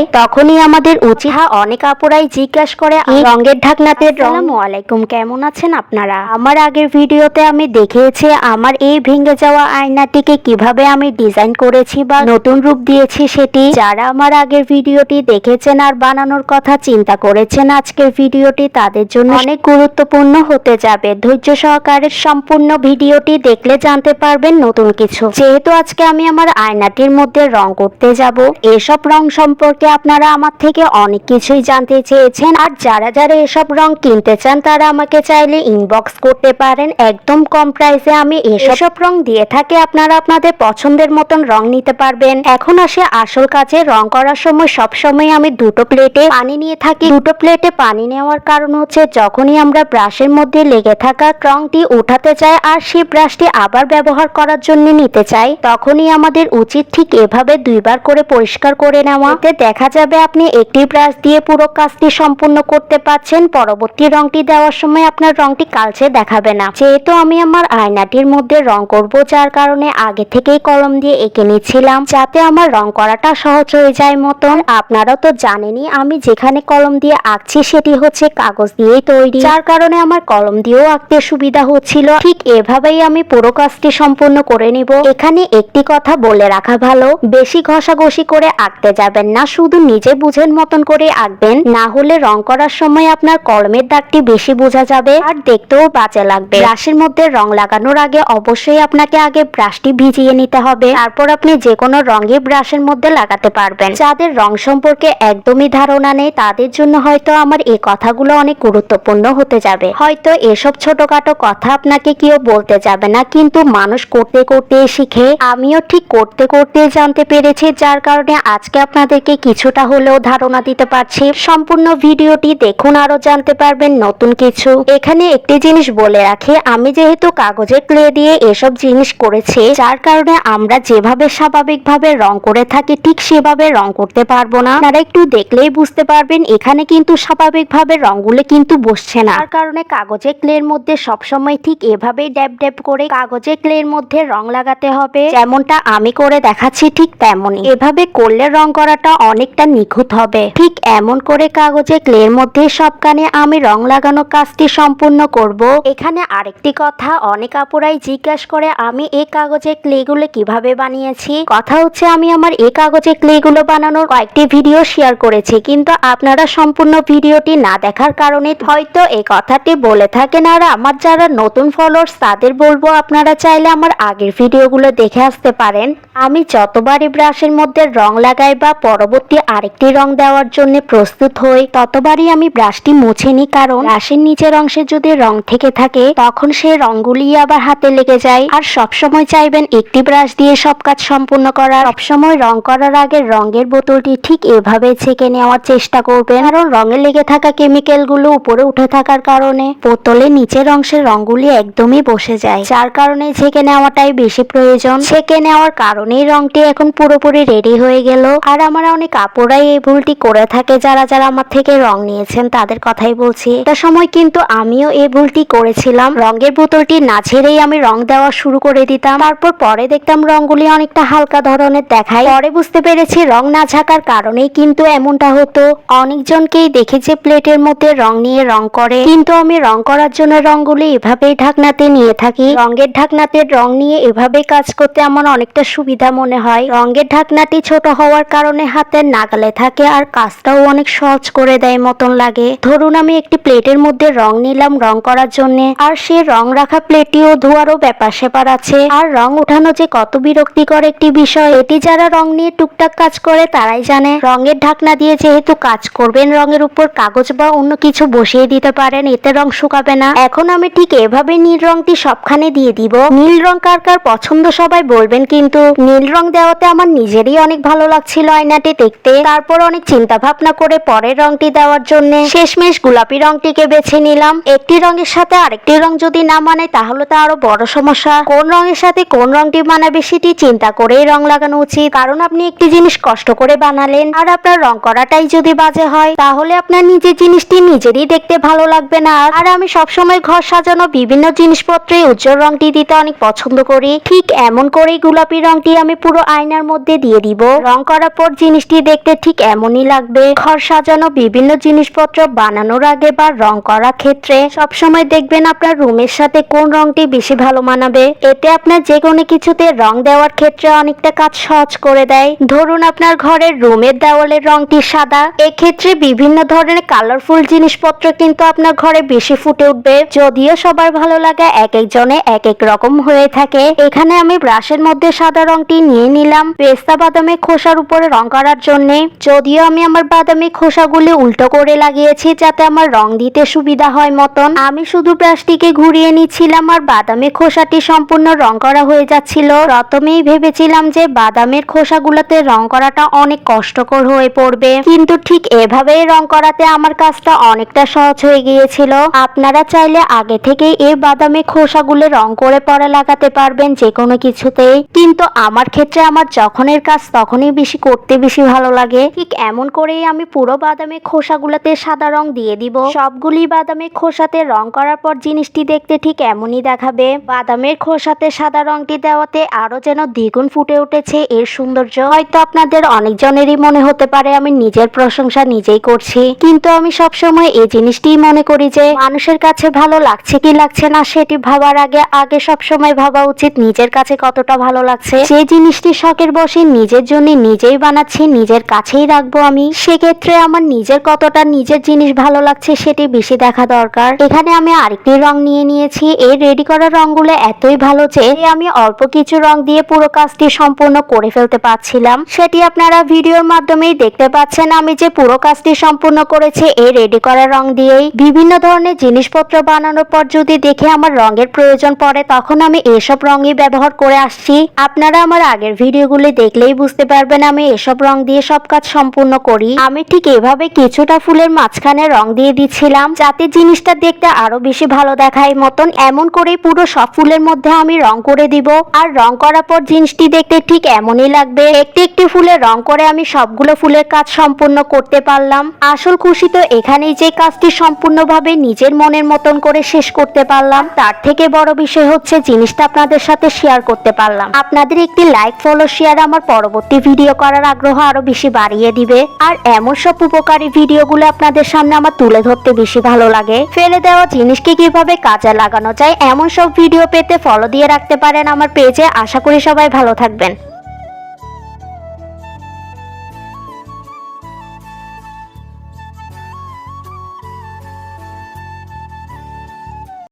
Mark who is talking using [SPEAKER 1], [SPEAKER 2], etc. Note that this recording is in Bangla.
[SPEAKER 1] যায় তখনই আমাদের উচিত অনেক আপুরাই জিজ্ঞাসা করে রঙের ঢাকনাতে আসসালামু আলাইকুম, কেমন আছেন আপনারা। আমার আগের ভিডিওতে আমি দেখিয়েছি আমার এই ভেঙে যাওয়া আয়নাটিকে কিভাবে আমি ডিজাইন করেছি বা নতুন রূপ দিয়েছি সেটি। যারা আমার আগের ভিডিওটি দেখেছেন আর বানানোর কথা চিন্তা করেছেন আজকের ভিডিওটি তাদের জন্য অনেক গুরুত্বপূর্ণ হতে যাবে। ধৈর্য সহকারে সম্পূর্ণ ভিডিওটি দেখলে জানতে পারবেন নতুন কিছু। যেহেতু আজকে আমি আমার আয়নাটির মধ্যে রং করতে যাব, এসব রং সম্পর্কে আপনারা আমার থেকে অনেক কিছুই জানতে চেয়েছেন। আর যারা যারা এসব রং কিনতে চান তারা আমাকে চাইলে ইনবক্স করতে পারেন। একদম কম প্রাইসে আমি এসব রং দিয়ে থাকি, আপনারা আপনাদের পছন্দের মতন রং নিতে পারবেন। এখন আসে আসল কাজে। রং করার সময় সবসময় আমি দুটো প্লেটে পানি নিয়ে থাকি। দুটো প্লেটে পানি নেওয়ার কারণ হচ্ছে যখনই আমরা ব্রাশের মধ্যে লেগে থাকা রংটি উঠাতে চাই আর সেই ব্রাশটি আবার ব্যবহার করার জন্য নিতে চাই, তখনই আমাদের উচিত ঠিক এভাবে দুইবার করে পরিষ্কার করে নেওয়া। এতে দেখা যাবে আপনি একটি ব্রাশ দিয়ে পুরো কাজটি সম্পূর্ণ করতে পারছেন। পরবর্তী রংটি দেওয়ার সময় আপনার রংটি কালচে দেখাবে না। যেহেতু আমি আমার আয়নাটির মধ্যে রং করব, যার কারণে আগে থেকেই কলম দিয়ে এঁকে নিচ্ছিলাম যাতে আমার রং করাটা সহজ হয়ে যায় মতন। আপনারা তো জানেনই আমি যেখানে কলম দিয়ে আঁকছি সেটি হচ্ছে কাগজ দিয়েই তৈরি, যার কারণে আমার কলম দিয়েও আঁকতে সুবিধা হচ্ছিল। ঠিক এভাবেই আমি পুরো কাজটি সম্পূর্ণ করে নিব। এখানে একটি কথা বলে রাখা ভালো, বেশি ঘষাঘষি করে আঁকতে যাবেন না, শুধু নিজে বুঝেন মতন করে আঁকবেন, না হলে রং করার সময় আপনার কলমের দাগটি বেশি বোঝা যাবে আর দেখতেও বাজে লাগবে। ব্রাশের মধ্যে রং লাগানোর আগে অবশ্যই আপনাকে আগে ব্রাশটি ভিজিয়ে নিতে হবে, তারপর আপনি যে কোনো রঙে ব্রাশের মধ্যে লাগাতে পারবেন। যাদের রং সম্পর্কে একদমই ধারণা নেই তাদের জন্য হয়তো আমার এই কথাগুলো অনেক গুরুত্বপূর্ণ হতে যাবে। হয়তো এসব ছোটখাটো কথা আপনাকে কেউ বলতে যাবে না, কিন্তু মানুষ করতে করতে শিখে। আমিও ঠিক করতে করতে জানতে পেরেছি, যার কারণে আজকে আপনাদেরকে কিছুটা হলেও ধারণা দিতে পারছি। সম্পূর্ণ ভিডিওটি দেখুন, আরো জানতে পারবেন নতুন কিছু। এখানে একটি জিনিস বলে রাখি, আমি যেহেতু কাগজের ক্লে দিয়ে এসব জিনিস করেছি, যার কারণে আমরা যেভাবে স্বাভাবিকভাবে রং করে থাকি ঠিক সেভাবে রং করতে পারবো না। আপনারা একটু দেখলেই বুঝতে পারবেন এখানে কিন্তু স্বাভাবিকভাবে রংগুলো কিন্তু বসছে না। তার কারণে কাগজের ক্লের মধ্যে সবসময় ঠিক এভাবেই ড্যাব ড্যাব করে কাগজের ক্লের মধ্যে রং লাগাতে হবে। যেমনটা আমি করে দেখাচ্ছি ঠিক তেমনই। এভাবে করলে রং করাটা অনেকটা নিখুঁত হবে। ঠিক এমন করে কাগজের ক্লের মধ্যে সবখানে আমি রং লাগানো কাজটি সম্পূর্ণ করব। এখানে আরেকটি কথা, অনেক আপুরাই জিজ্ঞাসা করে আমি এই কাগজের ক্লেগুলো কিভাবে বানিয়েছি। কথা হচ্ছে আমি আমার এই কাগজের ক্লেগুলো বানানোর কয়েকটি ভিডিও শেয়ার করেছি, কিন্তু আপনারা সম্পূর্ণ ভিডিওটি না দেখার কারণে হয়তো এই কথাটি বলে থাকেন। আর আমার যারা নতুন ফলোয়ার্স তাদের বলবো আপনারা চাইলে আমার আগের ভিডিওগুলো দেখে আসতে পারেন। আমি যতবারই ব্রাশের মধ্যে রং লাগাই বা পরবর্তী আরেকটি রং দেওয়ার জন্য প্রস্তুত হই, ততবারই আমি ব্রাশটি মুছে নিই, কারণ ব্রাশের নিচের অংশে যদি রং থেকে থাকে তখন সেই রংগুলি আবার হাতে লেগে যায়। আর সবসময় চাইবেন একটি ব্রাশ দিয়ে সব কাজ সম্পূর্ণ করার। সবসময় রং করার আগে রঙের বোতলটি ঠিক এভাবে ছেঁকে নেওয়ার চেষ্টা করবেন, কারণ রঙে লেগে থাকা কেমিক্যাল গুলো উপরে উঠে থাকার কারণে বোতলের নিচের অংশের রংগুলি একদমই বসে যায়, যার কারণে ছেঁকে নেওয়াটাই বেশি প্রয়োজন। ছেঁকে নেওয়ার কারণেই রংটি এখন পুরোপুরি রেডি হয়ে গেল। আর আমার অনেক আপুরাই এই ভুলটি করে থাকে, যারা যারা আমার থেকে রং নিয়েছেন তাদের কথাই বলছি। একটা সময় কিন্তু আমিও এই ভুলটি করেছিলাম, রঙের বোতলটি না ছেড়েই আমি রং দেওয়া শুরু করে দিতাম। তারপর পরে দেখতাম রংগুলি অনেকটা হালকা ধরনের দেখায়। পরে বুঝতে পেরেছি রং না ঝাঁকার কারণেই কিন্তু এমনটা হতো। অনেকজনকেই দেখেছি প্লেটের মধ্যে রং নিয়ে রং করে, কিন্তু আমি রং করার জন্য রংগুলি এভাবেই ঢাকনাতে নিয়ে থাকি। রঙের ঢাকনাতে রং নিয়ে এভাবে কাজ করতে আমার অনেকটা সুবিধা মনে হয়। রঙের ঢাকনাটি ছোট হওয়ার কারণে হাতের নাগালে থাকে আর কাজটাও অনেক সহজ করে দেয় মতন লাগে। ধরুন আমি একটি প্লেটের মধ্যে রং নিলাম রং করার জন্য, আর সে রং রাখা প্লেটটিও ধোয়ারও ব্যাপার স্যাপার আছে। আর রং উঠানো যে কত বিরক্তিকর একটি বিষয়, এটি যারা রং নিয়ে টুকটাক কাজ করে তারাই জানে। রঙের ঢাকনা দিয়ে যেহেতু কাজ করবেন, রঙের উপর কাগজ বা অন্য কিছু বসিয়ে দিতে পারেন, এতে রং শুকাবে না। এখন আমি ঠিক এভাবে নীল রংটি সবখানে দিয়ে দিব। নীল রং কার কার পছন্দ সবাই বলবেন, কিন্তু নীল রং দেওয়াতে আমার নিজেরই অনেক ভালো লাগছিল আয়নাটি দেখতে। তারপর অনেক চিন্তা ভাবনা করে পরের রংটি দেওয়ার জন্য শেষমেশ গোলাপি রংটিকে বেছে নিলাম। একটি রঙের সাথে আরেকটি রং যদি না মানে তাহলে তো আরো বড় সমস্যা। কোন রঙের সাথে কোন রংটি মানাবে সেটি চিন্তা করেই রং লাগানো উচিত, কারণ আপনি একটি জিনিস কষ্ট করে বানালেন আর আপনার রং করাটাই যদি বাজে হয় তাহলে আপনার নিজের জিনিসটি নিজেরই দেখতে ভালো লাগবে না। আর আমি সবসময় ঘর সাজানো বিভিন্ন জিনিসপত্রে উজ্জ্বল রংটি দিতে অনেক পছন্দ করি। ঠিক এমন করেই গোলাপি রংটি আমি পুরো আয়নার মধ্যে দিয়ে দিব। রং করার পর জিনিসটি দেখতে ঠিক এমনই লাগবে। ঘর সাজানো বিভিন্ন জিনিসপত্র বানানোর আগে বা রং করার ক্ষেত্রে সবসময় দেখবেন আপনার রুমের সাথে কোন রংটি বেশি ভালো মানাবে। এতে আপনার যে কোনো কিছুতে রং দেওয়ার ক্ষেত্রে অনেকটা কাজ সহজ করে দেয়। ধরুন আপনার ঘরের রুমের দেওয়ালের রংটি সাদা, এক্ষেত্রে বিভিন্ন ধরনের কালারফুল জিনিসপত্র কিন্তু আপনার ঘরে বেশি ফুটে উঠবে। যদিও সবার ভালো লাগা এক একজনে এক এক রকম হয়ে থাকে। এখানে আমি ব্রাশের মধ্যে সাদা রংটি নিয়ে নিলাম পেস্তা বাদামের খোসার উপরে রং করার জন্য। যদিও আমি আমার বাদামের খোসাগুলি উল্টো করে লাগিয়েছি যাতে আমার রং দিতে সুবিধা হয় মতন। আমি শুধু ব্রাশটিকে ঘুরিয়ে নিচ্ছিলাম আর বাদামের খোসাটি সম্পূর্ণ রং করা হয়ে যাচ্ছিল। প্রথমেই ভেবেছিলাম যে বাদামের খোসাগুলোতে রং করাটা অনেক কষ্টকর হয়ে পড়বে, কিন্তু ঠিক এভাবেই রং করাতে আমার কাজটা অনেকটা সহজ হয়ে গিয়েছিল। আপনারা চাইলে আগে থেকেই এই বাদামের খোসাগুলো রং করে পরে লাগাতে পারবেন যে কোনো কিছুতেই, কিন্তু আমার ক্ষেত্রে আমার যখনের কাজ তখনই বেশি করতে বেশি ভালো লাগে। ঠিক এমন করেই আমি পুরো বাদামের খোসাগুলোতে সাদা রং দিয়ে দিব। সবগুলি বাদামের খোসাতে রং করার পর জিনিসটি দেখতে ঠিক এমনই দেখাবে। বাদামের খোসাতে সাদা রংটি দেওয়াতে আরো যেন দ্বিগুণ ফুটে উঠেছে এর সৌন্দর্য। হয়তো আপনাদের অনেকজনেরই মনে হতে পারে আমি নিজের প্রশংসা নিজেই করছি, কিন্তু আমি সবসময় এই জিনিসটিই মনে করি যে মানুষের কাছে ভালো লাগছে কি লাগছে না সেটি ভাবার আগে সবসময় ভাবা উচিত নিজের কাছে কতটা ভালো লাগছে। যে জিনিসটি শখের বসে নিজের জন্য নিজেই বানাচ্ছি, নিজের কাছেই রাখবো আমি, সেক্ষেত্রে আমার নিজের কতটা নিজের জিনিস ভালো লাগছে সেটি বেশি দেখা দরকার। এখানে আমি আরেকটি রং নিয়ে নিয়েছি। এই রেডি করা রংগুলো এতই ভালো যে আমি অল্প কিছু রং দিয়ে পুরো কাজটি সম্পূর্ণ করে ফেলতে পারছিলাম। সেটি আপনারা ভিডিওর মাধ্যমেই দেখতে পাচ্ছেন আমি যে পুরো কাজটি সম্পূর্ণ করেছি এই রেডি করা রং দিয়েই। বিভিন্ন ধরনের জিনিসপত্র বানানোর পর যদি দেখে আমার রঙের প্রয়োজন পড়ে তখন আমি এসব রঙই ব্যবহার করে আসছি। আপনারা আমার আগের ভিডিওগুলি দেখলেই বুঝতে পারবেন আমি এসব রং দিয়ে সব কাজ সম্পূর্ণ করি। আমি ঠিক এভাবে কিছুটা ফুলের মাঝখানে রং দিয়ে দিচ্ছিলাম যাতে জিনিসটা দেখতে আরো বেশি ভালো দেখায় মতন। এমন করে পুরো সব ফুলের মধ্যে আমি রং করে দিব। আর রং করার পর জিনিসটি দেখতে ঠিক এমনই লাগবে। একটি একটি ফুলে রং করে আমি সবগুলো ফুলের কাজ সম্পূর্ণ করতে পারলাম। আসল খুশি তো এখানেই যে কাজটি সম্পূর্ণভাবে নিজের মনের মতন করে শেষ করতে পারলাম। তার থেকে বড় বিষয় হচ্ছে জিনিসটা আপনাদের সাথে শেয়ার করতে পারলাম। আপনাদের একটি লাইক ফলো শেয়ার আমার পরবর্তী ভিডিও করার আগ্রহ আরো বেশি বাড়িয়ে দিবে। আর এমন সব উপকারী ভিডিওগুলো আপনাদের সামনে আমার তুলে ধরতে বেশি ভালো লাগে। ফেলে দেওয়া জিনিসকে কিভাবে কাজে লাগানো যায় এমন সব ভিডিও পেতে ফলো দিয়ে রাখতে পারেন আমার পেজে। আশা করি সবাই ভালো থাকবেন।